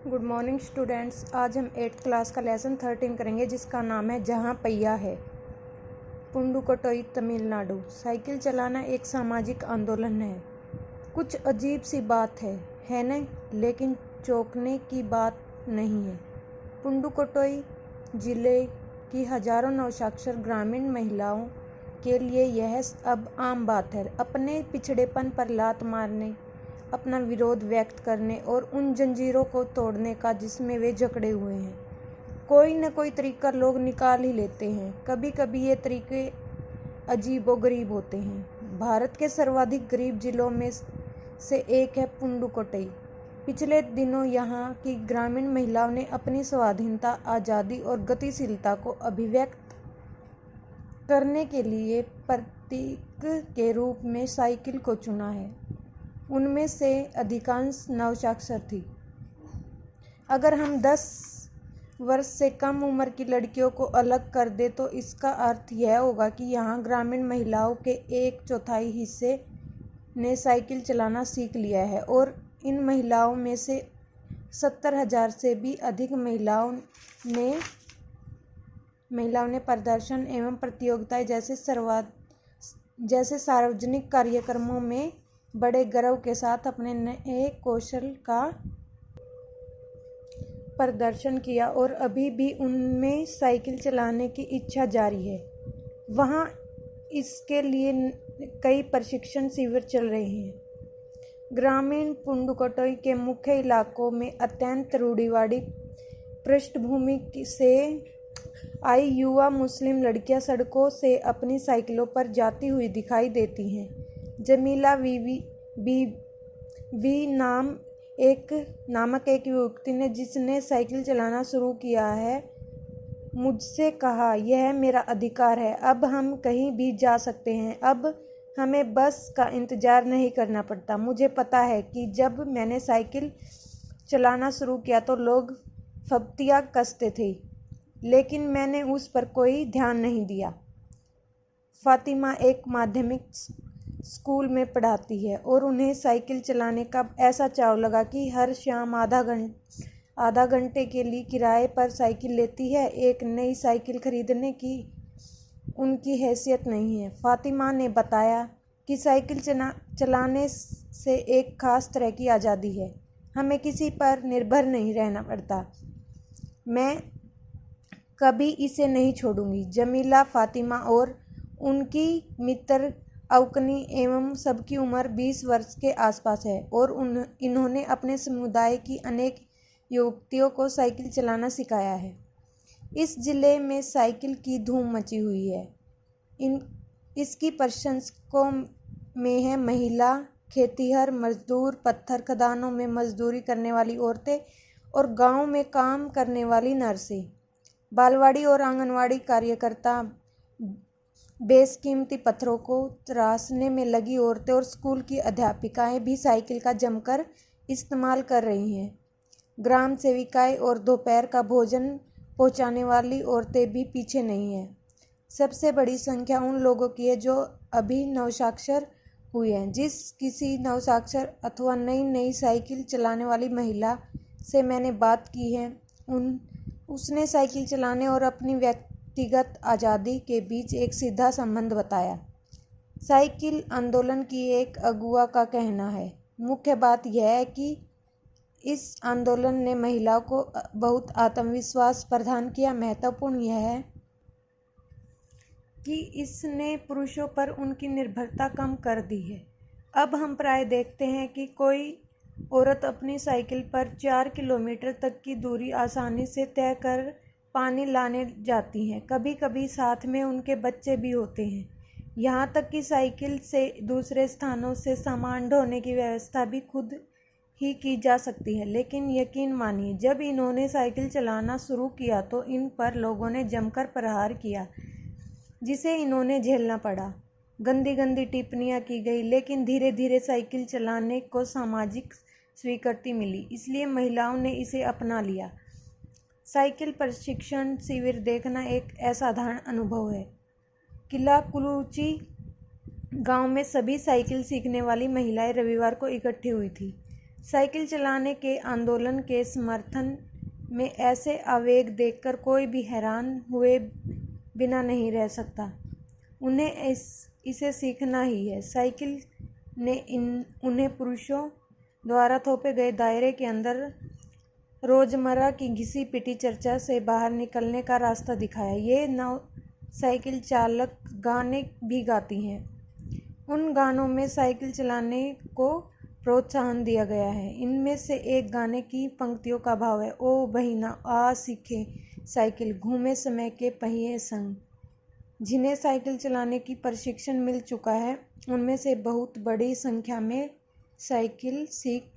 Good morning students. आज हम 8th class का लेसन 13 करेंगे जिसका नाम है जहाँ पहिया है। पुंडुकोट्टई तमिलनाडु। साइकिल चलाना एक सामाजिक आंदोलन है। कुछ अजीब सी बात है न? लेकिन चौंकने की बात नहीं है। पुंडुकोट्टई जिले की हजारों नवसाक्षर ग्रामीण महिलाओं के लिए यह अब आम बात है। अपने पिछड़ेपन पर लात मारने, अपना विरोध व्यक्त करने और उन जंजीरों को तोड़ने का जिसमें वे जकड़े हुए हैं। कोई न कोई तरीका लोग निकाल ही लेते हैं। कभी कभी ये तरीके अजीबोगरीब होते हैं। भारत के सर्वाधिक गरीब जिलों में से एक है पुंडुकोट्टई। पिछले दिनों यहाँ की ग्रामीण महिलाओं ने अपनी स्वाधीनता, आज़ादी और गतिशीलता को अभिव्यक्त करने के लिए प्रतीक के रूप में साइकिल को चुना है। उनमें से अधिकांश नवसाक्षर थी। अगर हम 10 वर्ष से कम उम्र की लड़कियों को अलग कर दें तो इसका अर्थ यह होगा कि यहाँ ग्रामीण महिलाओं के 1/4 हिस्से ने साइकिल चलाना सीख लिया है और इन महिलाओं में से 70,000 से भी अधिक महिलाओं ने प्रदर्शन एवं प्रतियोगिताएं जैसे सार्वजनिक कार्यक्रमों में बड़े गर्व के साथ अपने नए कौशल का प्रदर्शन किया और अभी भी उनमें साइकिल चलाने की इच्छा जारी है। वहाँ इसके लिए कई प्रशिक्षण शिविर चल रहे हैं। ग्रामीण पुंडुकोट्टई के मुख्य इलाकों में अत्यंत रूढ़िवादी पृष्ठभूमि से आई युवा मुस्लिम लड़कियां सड़कों से अपनी साइकिलों पर जाती हुई दिखाई देती हैं। जमीला बीवी नामक एक युवती ने, जिसने साइकिल चलाना शुरू किया है, मुझसे कहा, यह मेरा अधिकार है। अब हम कहीं भी जा सकते हैं। अब हमें बस का इंतज़ार नहीं करना पड़ता। मुझे पता है कि जब मैंने साइकिल चलाना शुरू किया तो लोग फब्तियाँ कसते थे, लेकिन मैंने उस पर कोई ध्यान नहीं दिया। फातिमा एक माध्यमिक स्कूल में पढ़ाती है और उन्हें साइकिल चलाने का ऐसा चाव लगा कि हर शाम आधा घंटे के लिए किराए पर साइकिल लेती है। एक नई साइकिल खरीदने की उनकी हैसियत नहीं है। फातिमा ने बताया कि साइकिल चलाने से एक ख़ास तरह की आज़ादी है। हमें किसी पर निर्भर नहीं रहना पड़ता। मैं कभी इसे नहीं छोड़ूंगी। जमीला, फातिमा और उनकी मित्र अवकनी एवं सबकी उम्र 20 वर्ष के आसपास है और इन्होंने अपने समुदाय की अनेक युवतियों को साइकिल चलाना सिखाया है। इस जिले में साइकिल की धूम मची हुई है। इसकी प्रशंसकों में है महिला खेतिहर मजदूर, पत्थर खदानों में मजदूरी करने वाली औरतें और गांव में काम करने वाली नर्सें, बालवाड़ी और आंगनवाड़ी कार्यकर्ता, बेशकीमती पत्थरों को तराशने में लगी औरतें और स्कूल की अध्यापिकाएं भी साइकिल का जमकर इस्तेमाल कर रही हैं। ग्राम सेविकाएं और दोपहर का भोजन पहुंचाने वाली औरतें भी पीछे नहीं हैं। सबसे बड़ी संख्या उन लोगों की है जो अभी नवसाक्षर हुई हैं। जिस किसी नवसाक्षर अथवा नई साइकिल चलाने वाली महिला से मैंने बात की है, उसने साइकिल चलाने और अपनी व्यक्तिगत आज़ादी के बीच एक सीधा संबंध बताया। साइकिल आंदोलन की एक अगुआ का कहना है, मुख्य बात यह है कि इस आंदोलन ने महिलाओं को बहुत आत्मविश्वास प्रदान किया। महत्वपूर्ण यह है कि इसने पुरुषों पर उनकी निर्भरता कम कर दी है। अब हम प्राय देखते हैं कि कोई औरत अपनी साइकिल पर 4 किलोमीटर तक की दूरी आसानी से तय कर पानी लाने जाती हैं। कभी कभी साथ में उनके बच्चे भी होते हैं। यहाँ तक कि साइकिल से दूसरे स्थानों से सामान ढोने की व्यवस्था भी खुद ही की जा सकती है। लेकिन यकीन मानिए, जब इन्होंने साइकिल चलाना शुरू किया तो इन पर लोगों ने जमकर प्रहार किया, जिसे इन्होंने झेलना पड़ा। गंदी टिप्पणियाँ की गई, लेकिन धीरे धीरे साइकिल चलाने को सामाजिक स्वीकृति मिली, इसलिए महिलाओं ने इसे अपना लिया। साइकिल प्रशिक्षण शिविर देखना एक असाधारण अनुभव है। किला कुलूची गांव में सभी साइकिल सीखने वाली महिलाएं रविवार को इकट्ठी हुई थी। साइकिल चलाने के आंदोलन के समर्थन में ऐसे आवेग देखकर कोई भी हैरान हुए बिना नहीं रह सकता। उन्हें इसे सीखना ही है। साइकिल ने उन्हें पुरुषों द्वारा थोपे गए दायरे के अंदर रोजमर्रा की घिसी पिटी चर्चा से बाहर निकलने का रास्ता दिखाया। ये नव साइकिल चालक गाने भी गाती हैं। उन गानों में साइकिल चलाने को प्रोत्साहन दिया गया है। इनमें से एक गाने की पंक्तियों का भाव है, ओ बहिना आ सीखे साइकिल, घूमे समय के पहिए संग। जिन्हें साइकिल चलाने की प्रशिक्षण मिल चुका है, उनमें से बहुत बड़ी संख्या में साइकिल सीख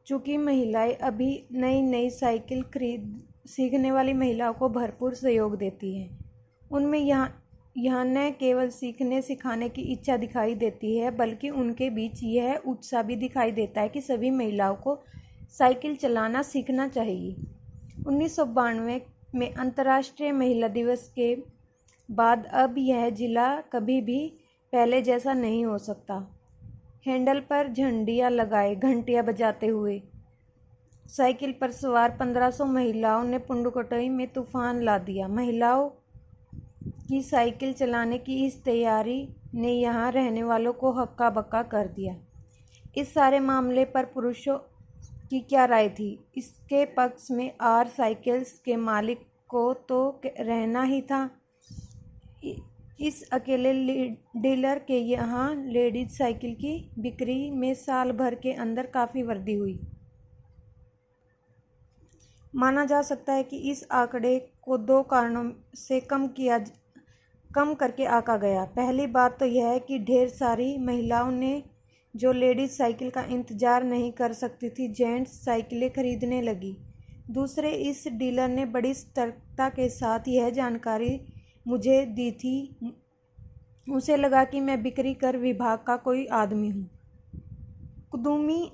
चुकी महिलाएं अभी नई नई साइकिल सीखने वाली महिलाओं को भरपूर सहयोग देती हैं। उनमें यहाँ न केवल सीखने सिखाने की इच्छा दिखाई देती है, बल्कि उनके बीच यह उत्साह भी दिखाई देता है कि सभी महिलाओं को साइकिल चलाना सीखना चाहिए। 1992 में अंतर्राष्ट्रीय महिला दिवस के बाद अब यह जिला कभी भी पहले जैसा नहीं हो सकता। हैंडल पर झंडियाँ लगाए घंटियाँ बजाते हुए साइकिल पर सवार 1500 महिलाओं ने पुडुकोट्टई में तूफान ला दिया। महिलाओं की साइकिल चलाने की इस तैयारी ने यहाँ रहने वालों को हक्का बक्का कर दिया। इस सारे मामले पर पुरुषों की क्या राय थी? इसके पक्ष में आर साइकिल्स के मालिक को तो रहना ही था। इस अकेले डीलर के यहाँ लेडीज साइकिल की बिक्री में साल भर के अंदर काफ़ी वृद्धि हुई। माना जा सकता है कि इस आंकड़े को 2 कारणों से कम करके आंका गया। पहली बात तो यह है कि ढेर सारी महिलाओं ने, जो लेडीज साइकिल का इंतज़ार नहीं कर सकती थी, जेंट्स साइकिलें खरीदने लगी। दूसरे, इस डीलर ने बड़ी सतर्कता के साथ यह जानकारी मुझे दी थी। उसे लगा कि मैं बिक्री कर विभाग का कोई आदमी हूँ। कुदुमी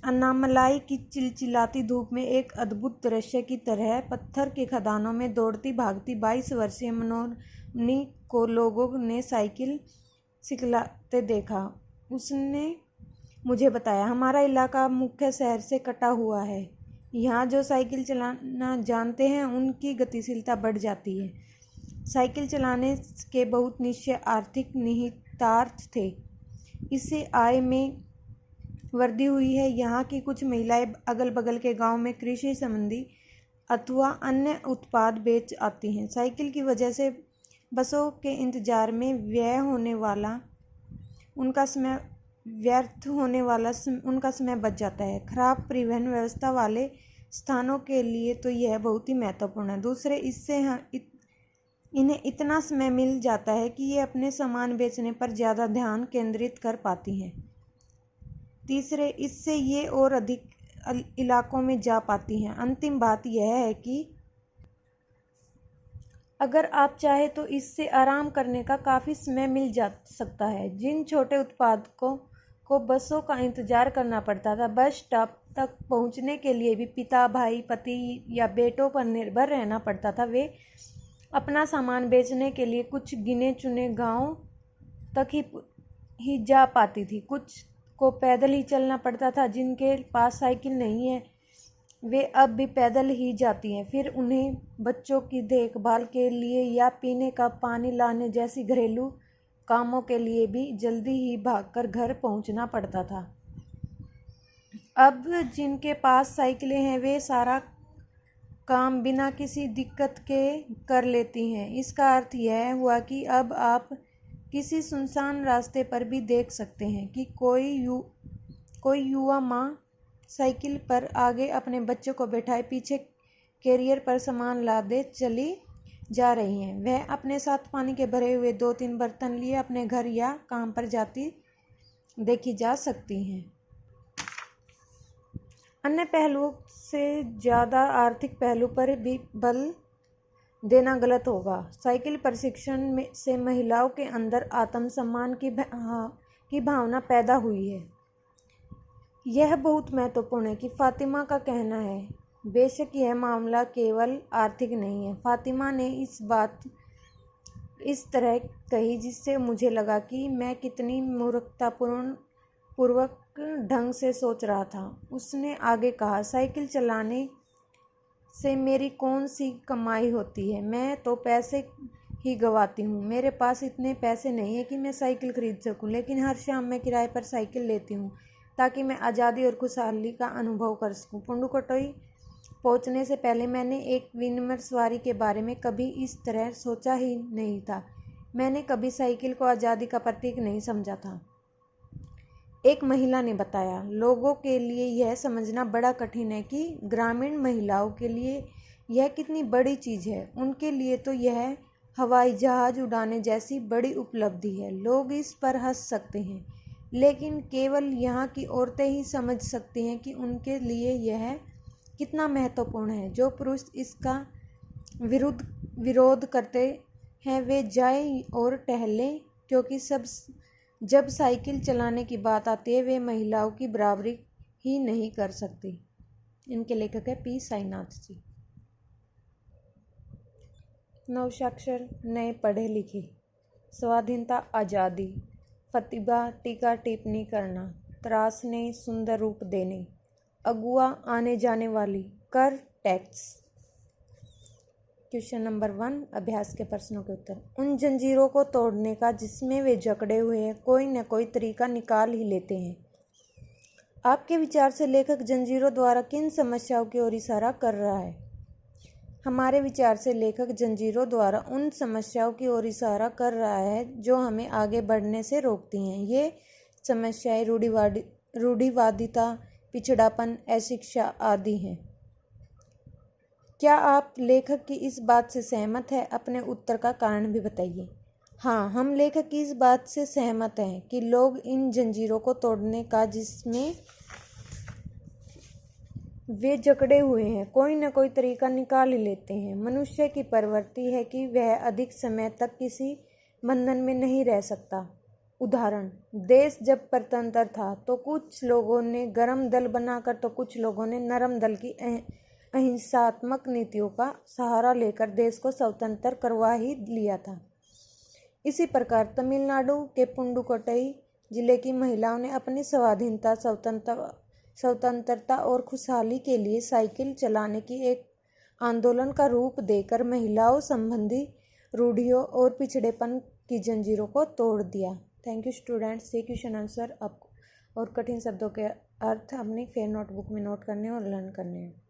अन्नामलाई की चिलचिलाती धूप में एक अद्भुत दृश्य की तरह पत्थर के खदानों में दौड़ती भागती 22 वर्षीय मनोरनी को लोगों ने साइकिल सिखलाते देखा। उसने मुझे बताया, हमारा इलाका मुख्य शहर से कटा हुआ है। यहाँ जो साइकिल चलाना जानते हैं उनकी गतिशीलता बढ़ जाती है। साइकिल चलाने के बहुत निश्चय आर्थिक निहितार्थ थे। इससे आय में वृद्धि हुई है। यहाँ की कुछ महिलाएं अगल बगल के गांव में कृषि संबंधी अथवा अन्य उत्पाद बेच आती हैं। साइकिल की वजह से बसों के इंतजार में व्यर्थ होने वाला उनका समय बच जाता है। खराब परिवहन व्यवस्था वाले स्थानों के लिए तो यह बहुत ही महत्वपूर्ण है। दूसरे, इससे इन्हें इतना समय मिल जाता है कि ये अपने सामान बेचने पर ज़्यादा ध्यान केंद्रित कर पाती हैं। तीसरे, इससे ये और अधिक इलाकों में जा पाती हैं। अंतिम बात यह है कि अगर आप चाहे तो इससे आराम करने का काफ़ी समय मिल जा सकता है। जिन छोटे उत्पादकों को बसों का इंतज़ार करना पड़ता था, बस स्टॉप तक पहुंचने के लिए भी पिता, भाई, पति या बेटों पर निर्भर रहना पड़ता था, वे अपना सामान बेचने के लिए कुछ गिने चुने गांवों तक ही जा पाती थी। कुछ को पैदल ही चलना पड़ता था। जिनके पास साइकिल नहीं है वे अब भी पैदल ही जाती हैं। फिर उन्हें बच्चों की देखभाल के लिए या पीने का पानी लाने जैसी घरेलू कामों के लिए भी जल्दी ही भागकर घर पहुंचना पड़ता था। अब जिनके पास साइकिलें हैं वे सारा काम बिना किसी दिक्कत के कर लेती हैं। इसका अर्थ यह हुआ कि अब आप किसी सुनसान रास्ते पर भी देख सकते हैं कि कोई युवा माँ साइकिल पर आगे अपने बच्चों को बैठाए पीछे कैरियर पर सामान लादे चली जा रही हैं। वह अपने साथ पानी के भरे हुए 2-3 बर्तन लिए अपने घर या काम पर जाती देखी जा सकती हैं। अन्य पहलुओं से ज़्यादा आर्थिक पहलू पर भी बल देना गलत होगा। साइकिल प्रशिक्षण से महिलाओं के अंदर आत्मसम्मान की भावना पैदा हुई है। यह बहुत महत्वपूर्ण है कि फातिमा का कहना है। बेशक यह मामला केवल आर्थिक नहीं है। फातिमा ने बात इस तरह कही जिससे मुझे लगा कि मैं कितनी मूर्खतापूर्ण पूर्वक ढंग से सोच रहा था। उसने आगे कहा, साइकिल चलाने से मेरी कौन सी कमाई होती है? मैं तो पैसे ही गंवाती हूँ। मेरे पास इतने पैसे नहीं है कि मैं साइकिल खरीद सकूँ, लेकिन हर शाम मैं किराए पर साइकिल लेती हूँ ताकि मैं आज़ादी और खुशहाली का अनुभव कर सकूँ। पुडुकोट्टई पहुँचने से पहले मैंने एक विनम्र सवारी के बारे में कभी इस तरह सोचा ही नहीं था। मैंने कभी साइकिल को आज़ादी का प्रतीक नहीं समझा था। एक महिला ने बताया, लोगों के लिए यह समझना बड़ा कठिन है कि ग्रामीण महिलाओं के लिए यह कितनी बड़ी चीज़ है। उनके लिए तो यह हवाई जहाज़ उड़ाने जैसी बड़ी उपलब्धि है। लोग इस पर हंस सकते हैं, लेकिन केवल यहाँ की औरतें ही समझ सकती हैं कि उनके लिए यह कितना महत्वपूर्ण है। जो पुरुष इसका विरोध करते हैं वे जाएं और टहलें, क्योंकि जब साइकिल चलाने की बात आती है वे महिलाओं की बराबरी ही नहीं कर सकती। इनके लेखक है पी साईनाथ जी। नवसाक्षर नए पढ़े लिखे। स्वाधीनता आज़ादी, प्रतिभा टीका टिप्पणी करना, तराशने सुंदर रूप देने, अगुआ आने जाने वाली, कर टैक्स। क्वेश्चन नंबर 1, अभ्यास के प्रश्नों के उत्तर। उन जंजीरों को तोड़ने का जिसमें वे जकड़े हुए हैं, कोई न कोई तरीका निकाल ही लेते हैं। आपके विचार से लेखक जंजीरों द्वारा किन समस्याओं की ओर इशारा कर रहा है? हमारे विचार से लेखक जंजीरों द्वारा उन समस्याओं की ओर इशारा कर रहा है जो हमें आगे बढ़ने से रोकती हैं। ये समस्याएं रूढ़िवादिता, पिछड़ापन, अशिक्षा आदि हैं। क्या आप लेखक की इस बात से सहमत हैं? अपने उत्तर का कारण भी बताइए। हाँ, हम लेखक की इस बात से सहमत हैं कि लोग इन जंजीरों को तोड़ने का जिसमें वे जकड़े हुए हैं, कोई न कोई तरीका निकाल ही लेते हैं। मनुष्य की प्रवृत्ति है कि वह अधिक समय तक किसी बंधन में नहीं रह सकता। उदाहरण, देश जब स्वतंत्र था तो कुछ लोगों ने गर्म दल बनाकर तो कुछ लोगों ने नरम दल की अहिंसात्मक नीतियों का सहारा लेकर देश को स्वतंत्र करवा ही लिया था। इसी प्रकार तमिलनाडु के पुडुकोट्टई जिले की महिलाओं ने अपनी स्वाधीनता, स्वतंत्रता और खुशहाली के लिए साइकिल चलाने की एक आंदोलन का रूप देकर महिलाओं संबंधी रूढ़ियों और पिछड़ेपन की जंजीरों को तोड़ दिया। Thank you students. ये क्वेश्चन आंसर आपको और कठिन शब्दों के अर्थ अपनी फेयर नोटबुक में नोट करने और लर्न करने हैं।